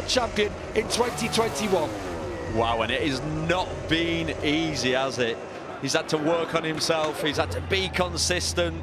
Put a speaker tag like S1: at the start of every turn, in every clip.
S1: champion in 2021.
S2: Wow, and it has not been easy, has it? He's had to work on himself, he's had to be consistent.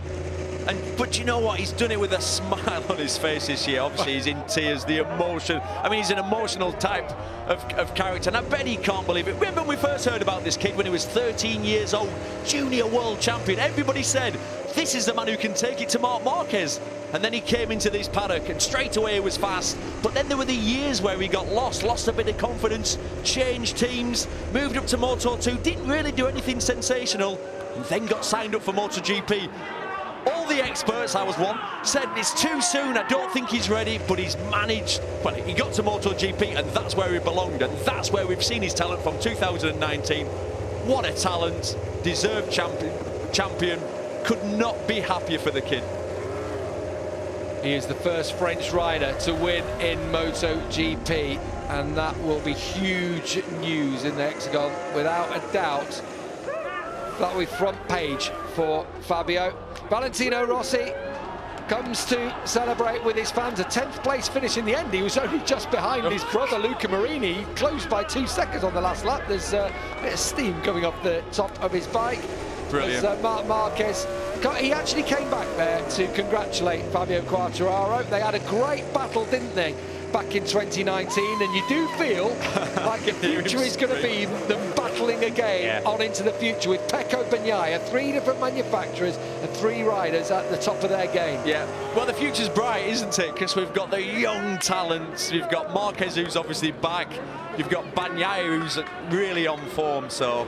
S2: But you know what? He's done it with a smile on his face this year. Obviously, he's in tears, the emotion. I mean, he's an emotional type of character, and I bet he can't believe it. Remember when we first heard about this kid when he was 13 years old, junior world champion? Everybody said, this is the man who can take it to Marc Marquez. And then he came into this paddock, and straight away he was fast. But then there were the years where he got lost a bit of confidence, changed teams, moved up to Moto2, didn't really do anything sensational, and then got signed up for MotoGP. All the experts, I was one, said it's too soon, I don't think he's ready, but he's managed. Well, he got to MotoGP, and that's where he belonged, and that's where we've seen his talent from 2019. What a talent, deserved champion. Could not be happier for the kid.
S1: He is the first French rider to win in MotoGP, and that will be huge news in the Hexagon, without a doubt. That'll be front page for Fabio. Valentino Rossi comes to celebrate with his fans. A 10th place finish in the end. He was only just behind his brother Luca Marini. He closed by 2 seconds on the last lap. There's a bit of steam coming off the top of his bike.
S2: Brilliant.
S1: As Marc Marquez, he actually came back there to congratulate Fabio Quartararo. They had a great battle, didn't they, back in 2019, and you do feel like the future is going to be them battling again on into the future with Pecco Bagnaia, 3 different manufacturers and 3 riders at the top of their game.
S2: Yeah, well, the future's bright, isn't it? Because we've got the young talents. You've got Marquez, who's obviously back. You've got Bagnaia, who's really on form. So,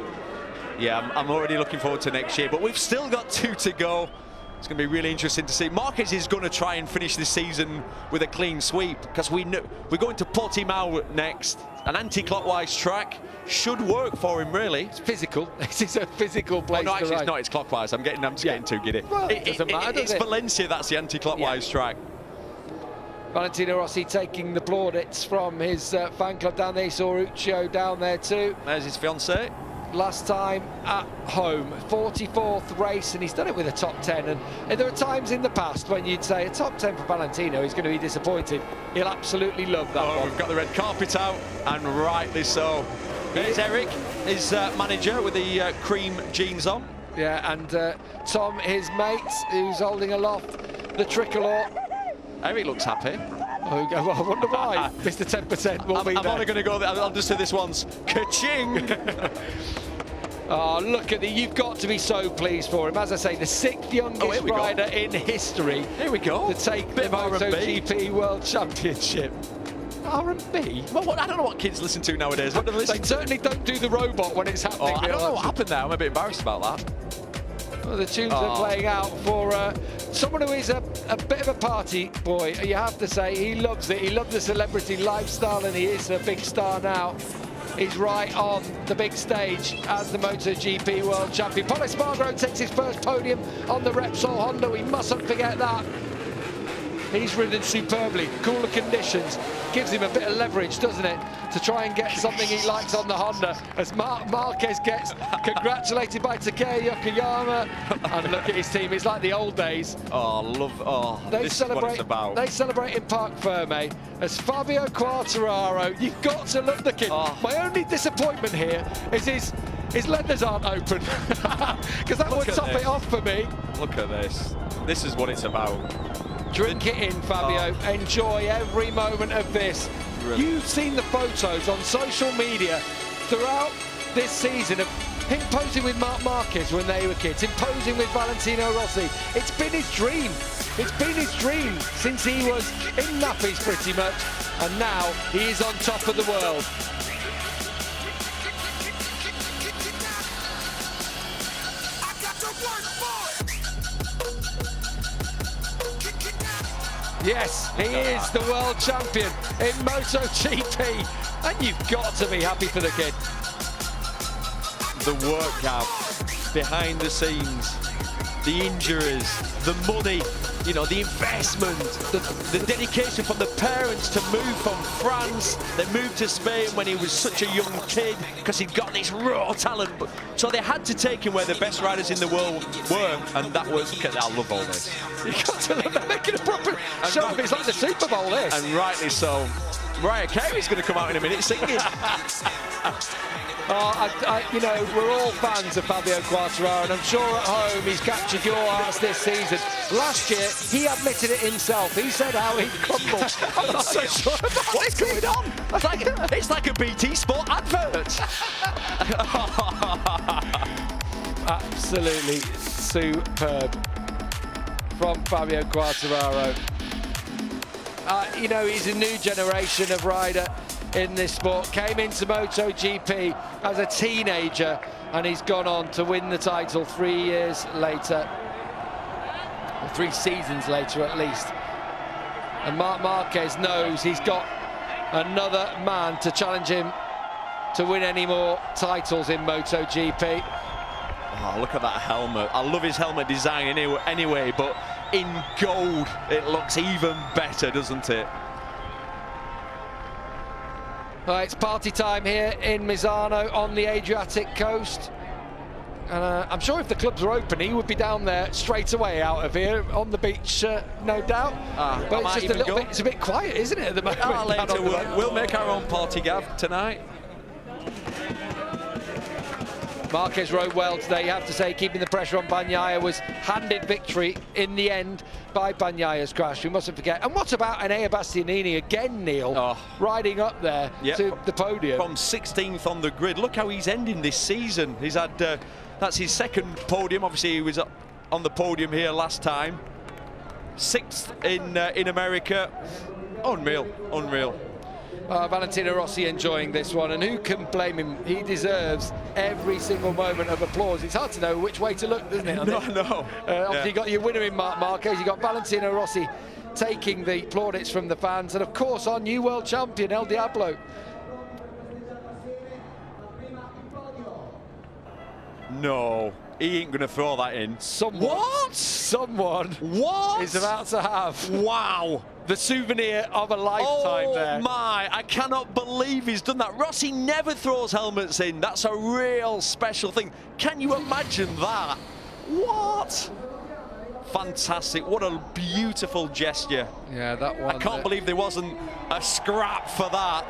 S2: yeah, I'm already looking forward to next year. But we've still got 2 to go. It's going to be really interesting to see. Marquez is going to try and finish this season with a clean sweep, because we know we're going to Portimao next. An anti-clockwise track should work for him, really.
S1: It's physical. This is a physical place.
S2: No, actually,
S1: to ride.
S2: it's not. It's clockwise. I'm just getting too giddy.
S1: Well, it doesn't matter, does
S2: it's
S1: it?
S2: Valencia. That's the anti-clockwise track.
S1: Valentino Rossi taking the plaudits from his fan club down there. He saw Uccio down there too.
S2: There's his fiancée.
S1: Last time at home, 44th race, and he's done it with a top 10. And there are times in the past when you'd say a top 10 for Valentino, he's going to be disappointed. He'll absolutely love that one.
S2: We've got the red carpet out, and rightly so. There's Eric, his manager, with the cream jeans on.
S1: Yeah, and Tom, his mate, who's holding aloft the tricolour.
S2: Eric looks happy.
S1: Oh, well, I wonder why Mr. 10% will be there.
S2: I'm only going to go there. I'll just say this once. Ka-ching!
S1: Oh, look at you've got to be so pleased for him. As I say, the 6th youngest rider in history.
S2: Here we go.
S1: To take the MotoGP World Championship. R&B?
S2: Well, I don't know what kids listen to nowadays. What do they listen
S1: to? Certainly don't do the robot when it's happening.
S2: I don't know what happened there. I'm a bit embarrassed about that.
S1: Well, the tunes are playing out for someone who is a bit of a party boy. You have to say, he loves it. He loves the celebrity lifestyle, and he is a big star now. He's right on the big stage as the MotoGP World Champion. Pol Espargaro takes his first podium on the Repsol Honda. We mustn't forget that. He's ridden superbly. Cooler conditions. Gives him a bit of leverage, doesn't it, to try and get something he likes on the Honda, as Marc Marquez gets congratulated by Takeo Yokoyama. And look at his team, it's like the old days.
S2: This is what it's about.
S1: They celebrate in Parc Ferme as Fabio Quartararo. You've got to love the kid. My only disappointment here is his leathers aren't open, because that would top it off for me.
S2: Look at this. This is what it's about.
S1: Drink it in, Fabio. Enjoy every moment of this. Brilliant. You've seen the photos on social media throughout this season of him posing with Marc Marquez when they were kids, him posing with Valentino Rossi. It's been his dream. It's been his dream since he was in nappies pretty much, and now he is on top of the world. Yes, he is the world champion in MotoGP, and you've got to be happy for the kid.
S2: The workout, behind the scenes, the injuries, the money, you know, the investment, the dedication from the parents to move from France. They moved to Spain when he was such a young kid because he'd got this raw talent. So they had to take him where the best riders in the world were, and that was, I love all this.
S1: You got to love it, making a proper show of it. It's like the Super Bowl, this.
S2: And rightly so. Mariah Carey's going to come out in a minute singing.
S1: You know, we're all fans of Fabio Quartararo, and I'm sure at home he's captured your hearts this season. Last year, he admitted it himself. He said how he crumbled. I'm not so sure about
S2: What's going on? It's like a BT Sport advert.
S1: Absolutely superb from Fabio Quartararo. You know, he's a new generation of rider in this sport. Came into MotoGP as a teenager, and he's gone on to win the title 3 years later, or 3 seasons later at least. And Marc Marquez knows he's got another man to challenge him to win any more titles in MotoGP.
S2: Oh, look at that helmet. I love his helmet design anyway, but in gold it looks even better, doesn't it?
S1: Right, it's party time here in Misano on the Adriatic coast. And I'm sure if the clubs were open, he would be down there straight away out of here on the beach, no doubt. But it's just a little bit, it's a bit quiet, isn't it, at the moment?
S2: Later we'll make our own party, Gav, tonight.
S1: Marquez rode well today, you have to say, keeping the pressure on Bagnaia, was handed victory in the end by Bagnaia's crash. We mustn't forget. And what about Enea Bastianini again, Neil, riding up there to the podium?
S2: From 16th on the grid. Look how he's ending this season. He's had, that's his second podium. Obviously, he was on the podium here last time. 6th in America. Unreal, unreal.
S1: Valentino Rossi enjoying this one, and who can blame him? He deserves every single moment of applause. It's hard to know which way to look, isn't it?
S2: No.
S1: Obviously, you got your winner in Marc Marquez, you got Valentino Rossi taking the plaudits from the fans, and of course our new world champion, El Diablo.
S2: No, he ain't gonna throw that in.
S1: Someone is about to have the souvenir of a lifetime there.
S2: Oh my, I cannot believe he's done that. Rossi never throws helmets in. That's a real special thing. Can you imagine that? What? Fantastic, what a beautiful gesture.
S1: Yeah, that one.
S2: I can't believe there wasn't a scrap for that.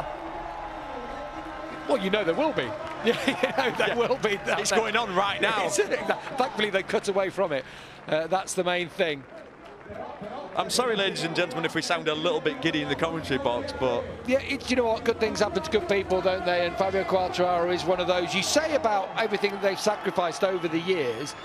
S1: Well, you know there will be. There will be.
S2: It's going on right now.
S1: Thankfully, they cut away from it. That's the main thing.
S2: I'm sorry, ladies and gentlemen, if we sound a little bit giddy in the commentary box, but...
S1: Yeah, you know what? Good things happen to good people, don't they? And Fabio Quartararo is one of those. You say about everything that they've sacrificed over the years,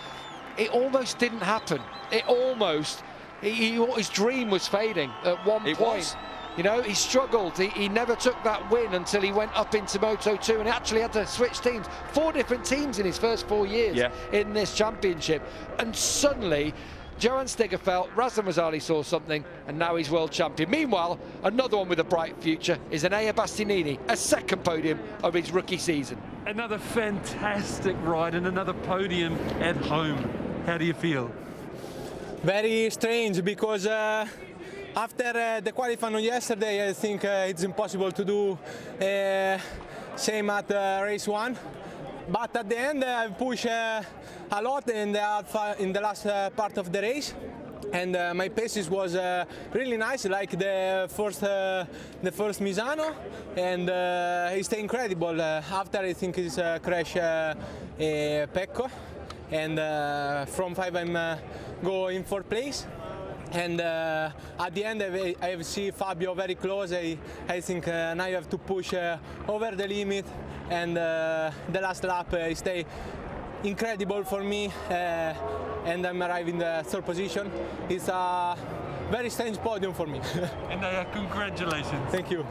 S1: it almost didn't happen. It almost... his dream was fading at one point. You know, he struggled. He never took that win until he went up into Moto2 and actually had to switch teams. 4 different teams in his first 4 years in this championship. And suddenly, Johan Stigger felt, Razdan Razali saw something, and now he's world champion. Meanwhile, another one with a bright future is Enea Bastianini, a second podium of his rookie season.
S3: Another fantastic ride and another podium at home. How do you feel?
S4: Very strange, because after the qualifying on yesterday, I think it's impossible to do same at race 1. But at the end, I push a lot in the last part of the race, and my paces was really nice, like the first Misano, and it's incredible. After I think it's crash Pecco, and from 5 I'm go in 4th place. And at the end, I see Fabio very close. I think now you have to push over the limit, and the last lap stay incredible for me, and I'm arriving in the 3rd position. It's a very strange podium for me.
S3: And congratulations.
S4: Thank you.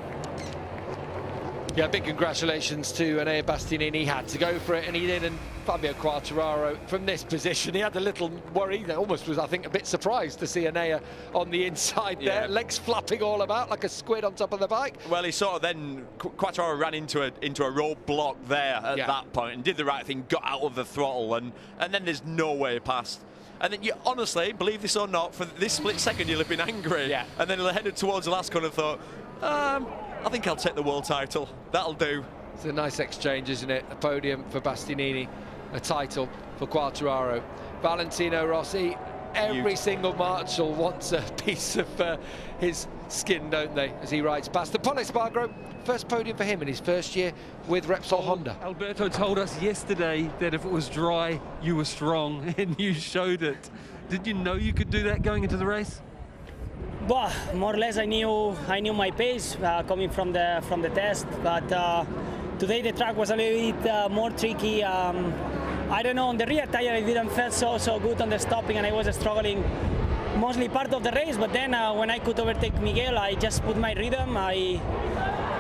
S1: Yeah, big congratulations to Enea Bastianini. He had to go for it, and he did. And Fabio Quartararo, from this position, he had a little worry. That almost was, I think, a bit surprised to see Enea on the inside there, legs flapping all about like a squid on top of the bike.
S2: Well, he sort of then, Quartararo ran into a roadblock there at that point and did the right thing, got out of the throttle, and then there's no way past. And then you honestly, believe this or not, for this split second you'll have been angry. Yeah. And then headed towards the last corner and thought, I think I'll take the world title. That'll do.
S1: It's a nice exchange, isn't it? A podium for Bastianini, a title for Quartararo. Valentino Rossi Every single marshal wants a piece of his skin, don't they, as he rides past. The Pol Espargaro, first podium for him in his first year with Repsol Honda.
S3: Alberto told us yesterday that if it was dry, you were strong, and you showed it. Did you know you could do that going into the race?
S5: Well, more or less I knew my pace coming from the test, but today the track was a little bit more tricky. I don't know, on the rear tire I didn't feel so good on the stopping, and I was struggling mostly part of the race, but then when I could overtake Miguel, I just put my rhythm.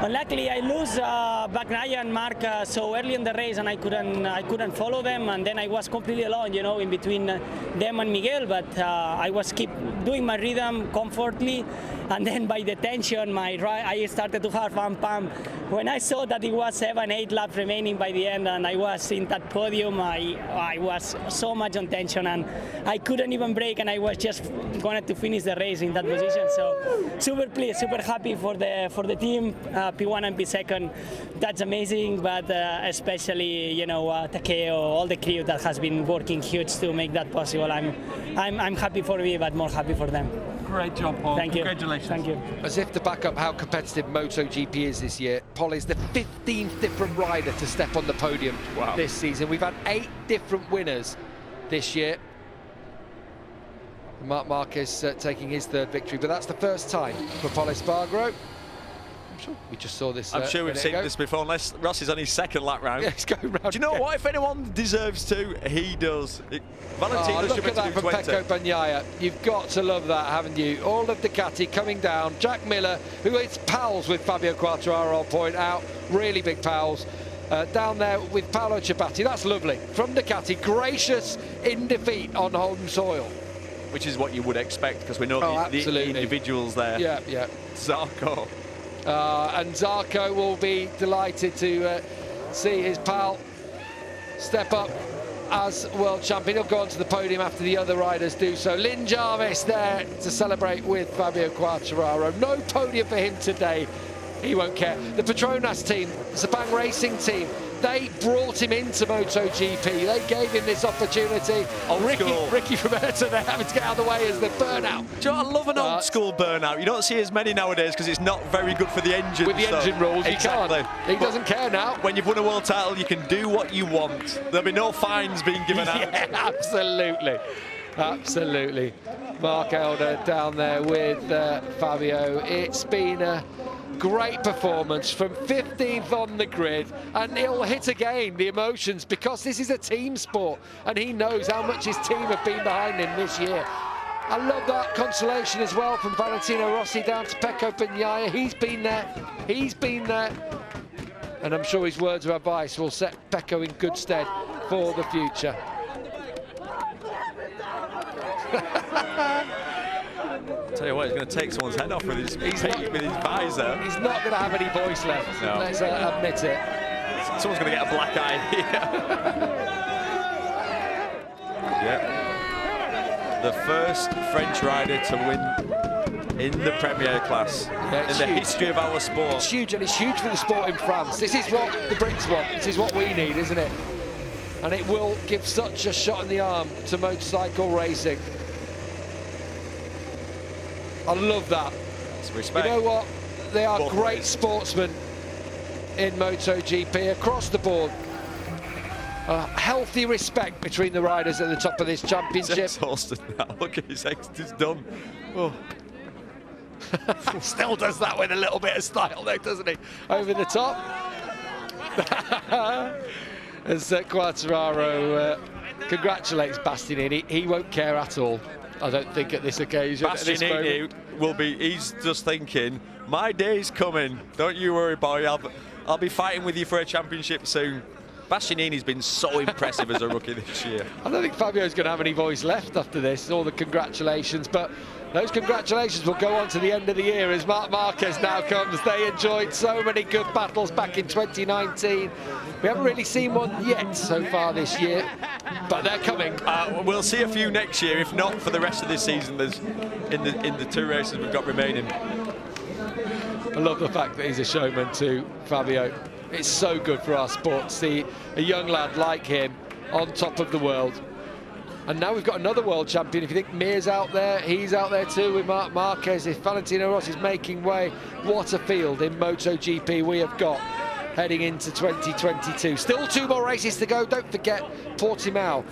S5: Luckily I lose Bagnaia and Mark so early in the race, and I couldn't follow them, and then I was completely alone, you know, in between them and Miguel, but I was keep doing my rhythm comfortably, and then by the tension I started to have one pump. When I saw that it was 7-8 laps remaining by the end and I was in that podium, I was so much on tension and I couldn't even brake, and I was just going to finish the race in that position. So super pleased, super happy for the team, P1 and P2. That's amazing, but especially, you know, Takeo, all the crew that has been working huge to make that possible. I'm happy for me, but more happy for them.
S3: Great job, Paul.
S5: Thank you.
S3: Congratulations.
S5: Thank you.
S1: As if to back up how competitive MotoGP is this year, Pol is the 15th different rider to step on the podium this season. We've had 8 different winners this year. Marc Marquez taking his 3rd victory, but that's the first time for Pol Espargaro. I'm sure we just saw this.
S2: I'm sure we've seen this before, unless Ross is on his 2nd lap round.
S1: Yeah, he's going round.
S2: Do you know what? If anyone deserves to, he does. Valentino
S1: look at that from Pecco Bagnaia. You've got to love that, haven't you? All of Ducati coming down. Jack Miller, who is pals with Fabio Quartararo, I'll point out, really big pals. Down there with Paolo Ciabatti. That's lovely. From Ducati, gracious in defeat on home soil.
S2: Which is what you would expect, because we know the individuals there.
S1: Yeah, yeah.
S2: Zarco.
S1: And Zarco will be delighted to see his pal step up as world champion. He'll go onto the podium after the other riders do so. Lynn Jarvis there to celebrate with Fabio Quartararo. No podium for him today. He won't care. The Petronas team, Sepang Racing team, they brought him into MotoGP. They gave him this opportunity. Ricky from Ayrton, they're having to get out of the way as the burnout.
S2: Do you know, I love an old school burnout. You don't see as many nowadays because it's not very good for the engine.
S1: With the engine rules,
S2: exactly.
S1: You can't. He doesn't care now.
S2: When you've won a world title, you can do what you want. There'll be no fines being given out.
S1: Yeah, absolutely. Absolutely. Mark Elder down there with Fabio. It's been a great performance from 15th on the grid, and he'll hit again the emotions because this is a team sport and he knows how much his team have been behind him this year. I love that consolation as well from Valentino Rossi down to Pecco Bagnaia. He's been there, and I'm sure his words of advice will set Pecco in good stead for the future.
S2: Tell you what, he's going to take someone's head off with his visor.
S1: He's not going to have any voice left.
S2: No.
S1: Let's admit it.
S2: Someone's going to get a black eye here. Yeah. The first French rider to win in the Premier class in the history of our sport.
S1: It's huge, and it's huge for the sport in France. This is what the Brits want. This is what we need, isn't it? And it will give such a shot in the arm to motorcycle racing. I love that.
S2: Respect.
S1: You know what? They are
S2: Both
S1: great
S2: ways.
S1: sportsmen in MotoGP across the board. A healthy respect between the riders at the top of this championship.
S2: He's exhausted now. Look at his ex, he's done. Oh.
S1: Still does that with a little bit of style though, doesn't he? Over the top. As Quartararo congratulates Bastianini. He won't care at all, I don't think, at this occasion.
S2: Bastianini will be, he's just thinking, my day's coming. Don't you worry, boy. I'll be fighting with you for a championship soon. Bastianini's been so impressive as a rookie this year.
S1: I don't think Fabio's going to have any voice left after this, all the congratulations, but those congratulations will go on to the end of the year as Marc Marquez now comes. They enjoyed so many good battles back in 2019. We haven't really seen one yet so far this year, but they're coming.
S2: We'll see a few next year, if not for the rest of this season. There's in the 2 races we've got remaining.
S1: I love the fact that he's a showman too, Fabio. It's so good for our sport to see a young lad like him on top of the world. And now we've got another world champion. If you think Mir's out there, he's out there too with Marc Marquez. If Valentino Rossi is making way, what a field in MotoGP we have got heading into 2022. Still 2 more races to go. Don't forget Portimao